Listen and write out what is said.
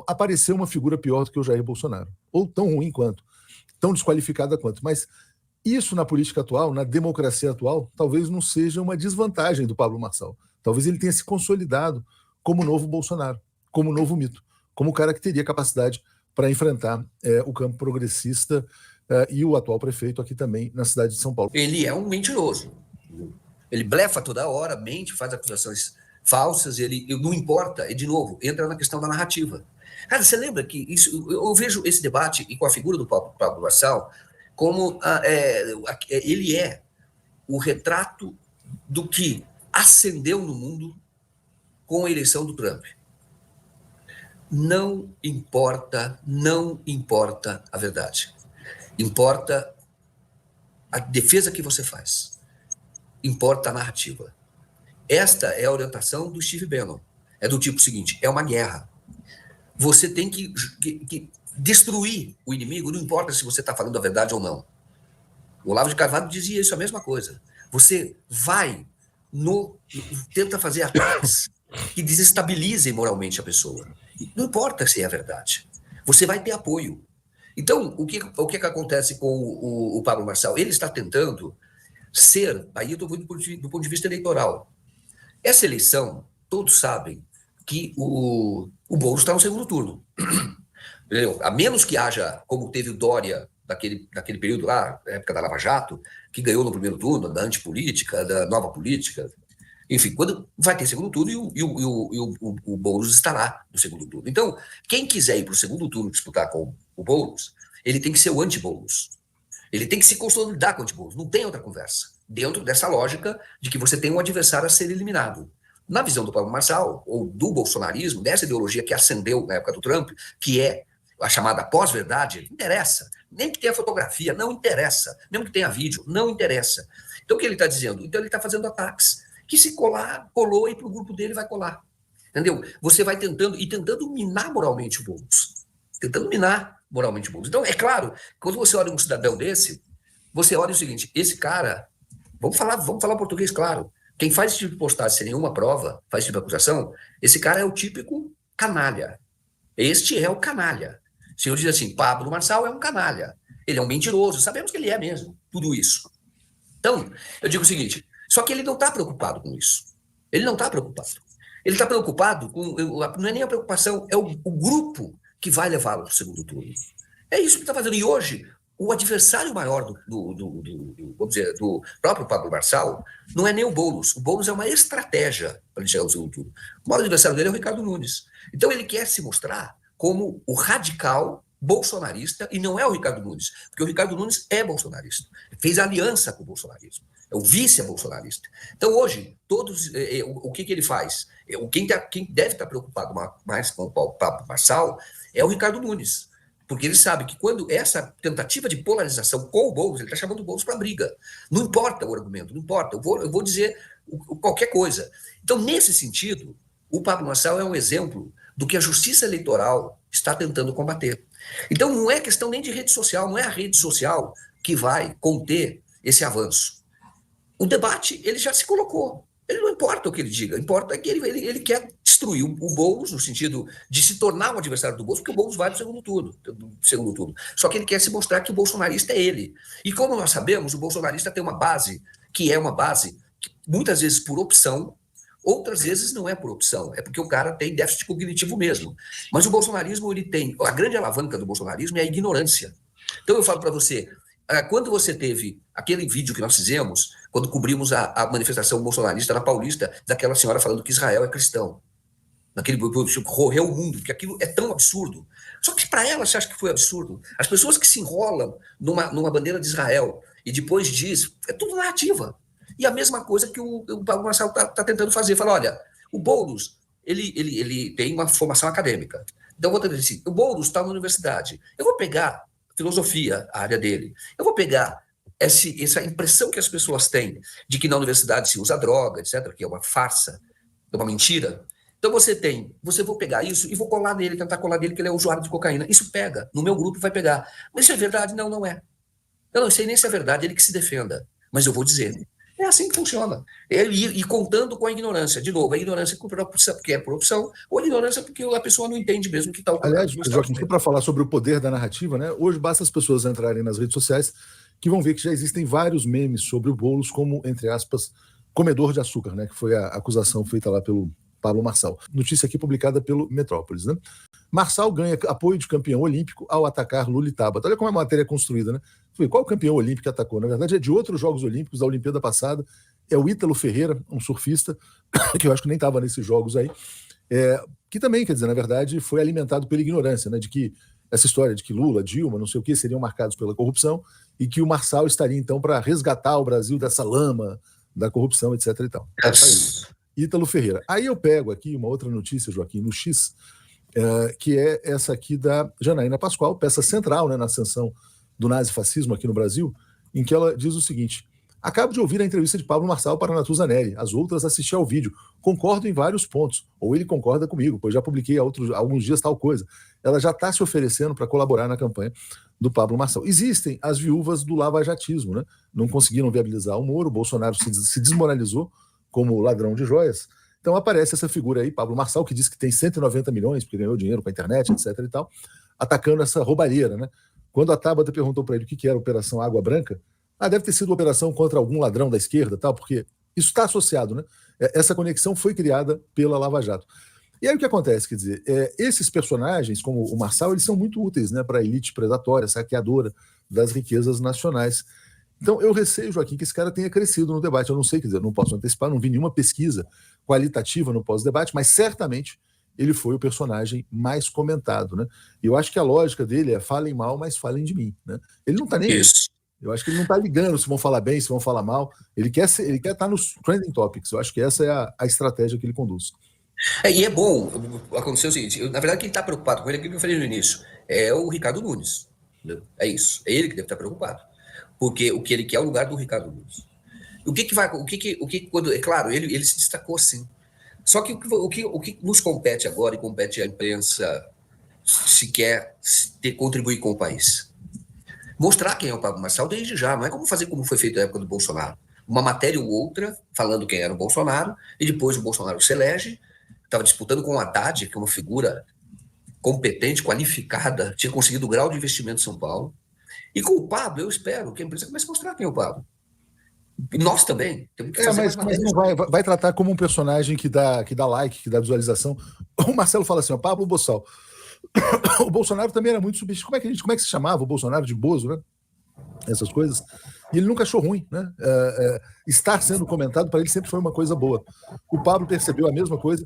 apareceu uma figura pior do que o Jair Bolsonaro, ou tão ruim quanto, tão desqualificada quanto, mas isso na política atual, na democracia atual, talvez não seja uma desvantagem do Pablo Marçal. Talvez ele tenha se consolidado como novo Bolsonaro, como novo mito, como o cara que teria capacidade para enfrentar o campo progressista e o atual prefeito aqui também na cidade de São Paulo. Ele é um mentiroso. Ele blefa toda hora, mente, faz acusações falsas, ele não importa, e de novo, entra na questão da narrativa. Cara, você lembra que isso, eu vejo esse debate e com a figura do Pablo Marçal como ele é o retrato do que ascendeu no mundo com a eleição do Trump. Não importa a verdade. Importa a defesa que você faz. Importa a narrativa. Esta é a orientação do Steve Bannon. É do tipo seguinte, é uma guerra. Você tem que destruir o inimigo, não importa se você está falando a verdade ou não. O Olavo de Carvalho dizia isso, a mesma coisa. Você vai, tenta fazer ataques que desestabilizem moralmente a pessoa. Não importa se é a verdade. Você vai ter apoio. Então, o que acontece com o Pablo Marçal? Ele está tentando ser, aí eu estou vendo do ponto de vista eleitoral. Essa eleição, todos sabem que o Boulos está no segundo turno. Entendeu? A menos que haja, como teve o Dória naquele período lá, na época da Lava Jato, que ganhou no primeiro turno, da antipolítica, da nova política. Enfim, quando vai ter segundo turno e o Boulos estará no segundo turno. Então, quem quiser ir para o segundo turno disputar com o Boulos, ele tem que ser o anti-Boulos. Ele tem que se consolidar com o anti-Boulos. Não tem outra conversa. Dentro dessa lógica de que você tem um adversário a ser eliminado. Na visão do Pablo Marçal, ou do bolsonarismo, dessa ideologia que ascendeu na época do Trump, que é a chamada pós-verdade, não interessa. Nem que tenha fotografia, não interessa. Mesmo que tenha vídeo, não interessa. Então, o que ele está dizendo? Então, ele está fazendo ataques. Que se colar, colou, e para o grupo dele vai colar. Entendeu? Você vai tentando minar moralmente o Boulos. Tentando minar moralmente o Boulos. Então, é claro, quando você olha um cidadão desse, você olha o seguinte, esse cara, vamos falar português claro, quem faz esse tipo de postagem sem nenhuma prova, faz esse tipo de acusação, esse cara é o típico canalha. Este é o canalha. O senhor diz assim, Pablo Marçal é um canalha. Ele é um mentiroso, sabemos que ele é mesmo, tudo isso. Então, eu digo o seguinte, só que ele não está preocupado com isso. Ele não está preocupado. Ele está preocupado com, não é nem a preocupação, é o grupo que vai levá-lo para o segundo turno. É isso que está fazendo. E hoje, o adversário maior vamos dizer, do próprio Pablo Marçal não é nem o Boulos. O Boulos é uma estratégia para ele chegar ao segundo turno. O maior adversário dele é o Ricardo Nunes. Então ele quer se mostrar como o radical bolsonarista e não é o Ricardo Nunes, porque o Ricardo Nunes é bolsonarista. Fez aliança com o bolsonarismo. É o vice-bolsonarista. Então hoje, o que ele faz? Quem deve estar preocupado mais com o Pablo Marçal é o Ricardo Nunes. Porque ele sabe que quando essa tentativa de polarização com o Boulos, ele está chamando o Boulos para briga. Não importa o argumento, não importa. Eu vou dizer qualquer coisa. Então, nesse sentido, o Pablo Marçal é um exemplo do que a justiça eleitoral está tentando combater. Então, não é questão nem de rede social, não é a rede social que vai conter esse avanço. O debate, ele já se colocou. Ele não importa o que ele diga, importa que ele quer destruir o Boulos, no sentido de se tornar um adversário do Boulos, porque o Boulos vai para o segundo turno. Só que ele quer se mostrar que o bolsonarista é ele. E como nós sabemos, o bolsonarista tem uma base, que é uma base, muitas vezes por opção, outras vezes não é por opção, é porque o cara tem déficit cognitivo mesmo. Mas o bolsonarismo, ele tem, a grande alavanca do bolsonarismo é a ignorância. Então eu falo para você, quando você teve aquele vídeo que nós fizemos, quando cobrimos a manifestação bolsonarista na Paulista, daquela senhora falando que Israel é cristão, naquele correu o mundo, porque aquilo é tão absurdo. Só que para ela, você acha que foi absurdo? As pessoas que se enrolam numa bandeira de Israel e depois diz, é tudo narrativa. E a mesma coisa que o Pablo Marçal está tentando fazer. Fala, olha, o Boulos, ele tem uma formação acadêmica. Então, eu vou dizer assim, o Boulos está na universidade. Eu vou pegar filosofia, a área dele. Eu vou pegar essa impressão que as pessoas têm de que na universidade se usa droga, etc., que é uma farsa, é uma mentira. Então você vou pegar isso e vou colar nele, tentar colar nele que ele é usuário de cocaína. Isso pega, no meu grupo vai pegar. Mas isso é verdade? Não, não é. Eu não sei nem se é verdade, ele que se defenda. Mas eu vou dizer. É assim que funciona. E contando com a ignorância. De novo, a ignorância porque é por opção, ou a ignorância porque a pessoa não entende mesmo que está ocorrendo. Aliás, Joaquim, para falar sobre o poder da narrativa, né? Hoje basta as pessoas entrarem nas redes sociais que vão ver que já existem vários memes sobre o Boulos como, entre aspas, comedor de açúcar, né? Que foi a acusação feita lá pelo Pablo Marçal. Notícia aqui publicada pelo Metrópolis, né? Marçal ganha apoio de campeão olímpico ao atacar Lula e Tabata. Olha como a matéria é construída, né? Qual campeão olímpico que atacou? Na verdade, é de outros Jogos Olímpicos da Olimpíada passada. É o Ítalo Ferreira, um surfista, que eu acho que nem estava nesses jogos aí, que também, quer dizer, na verdade, foi alimentado pela ignorância, né? De que essa história de que Lula, Dilma, não sei o que, seriam marcados pela corrupção e que o Marçal estaria, então, para resgatar o Brasil dessa lama da corrupção, etc. e tal. Ítalo Ferreira. Aí eu pego aqui uma outra notícia, Joaquim, no X, que é essa aqui da Janaína Pascoal, peça central, né, na ascensão do nazifascismo aqui no Brasil, em que ela diz o seguinte: acabo de ouvir a entrevista de Pablo Marçal para Natuzanelli, as outras assisti ao vídeo, concordo em vários pontos, ou ele concorda comigo, pois já publiquei há alguns dias tal coisa. Ela já está se oferecendo para colaborar na campanha do Pablo Marçal. Existem as viúvas do lavajatismo, né? Não conseguiram viabilizar o Moro, o Bolsonaro se desmoralizou como ladrão de joias. Então aparece essa figura aí, Pablo Marçal, que diz que tem 190 milhões, porque ganhou dinheiro com a internet, etc. e tal, atacando essa roubalheira, né? Quando a Tabata perguntou para ele o que era a Operação Água Branca, deve ter sido uma operação contra algum ladrão da esquerda, tal, porque isso está associado, né? Essa conexão foi criada pela Lava Jato. E aí o que acontece, quer dizer, esses personagens, como o Marçal, eles são muito úteis, né, para a elite predatória, saqueadora das riquezas nacionais. Então eu receio, Joaquim, que esse cara tenha crescido no debate. Eu não sei, quer dizer, não posso antecipar, não vi nenhuma pesquisa qualitativa no pós-debate, mas certamente ele foi o personagem mais comentado, né? E eu acho que a lógica dele é falem mal, mas falem de mim, né? Ele não está nem aí. Eu acho que ele não está ligando se vão falar bem, se vão falar mal. Ele quer estar nos trending topics. Eu acho que essa é a estratégia que ele conduz. E é bom acontecer o seguinte: na verdade, quem está preocupado com ele é aquilo que eu falei no início, é o Ricardo Nunes. É isso. É ele que deve estar preocupado. Porque o que ele quer é o lugar do Ricardo Nunes. É claro, ele se destacou sim. Só que o que nos compete agora e compete à imprensa, se quer contribuir com o país? Mostrar quem é o Pablo Marçal desde já. Não é como fazer como foi feito na época do Bolsonaro. Uma matéria ou outra falando quem era o Bolsonaro, e depois o Bolsonaro se elege, estava disputando com o Haddad, que é uma figura competente, qualificada, tinha conseguido o grau de investimento em São Paulo. E com o Pablo, eu espero que a imprensa comece a mostrar quem é o Pablo. E nós também. Temos que fazer mas não vai tratar como um personagem que dá like, que dá visualização. O Marcelo fala assim, ó, Pablo Bossal. O Bolsonaro também era muito subestimado. Como é que se chamava o Bolsonaro de Bozo, né? Essas coisas. E ele nunca achou ruim, né? Estar sendo comentado para ele sempre foi uma coisa boa. O Pablo percebeu a mesma coisa.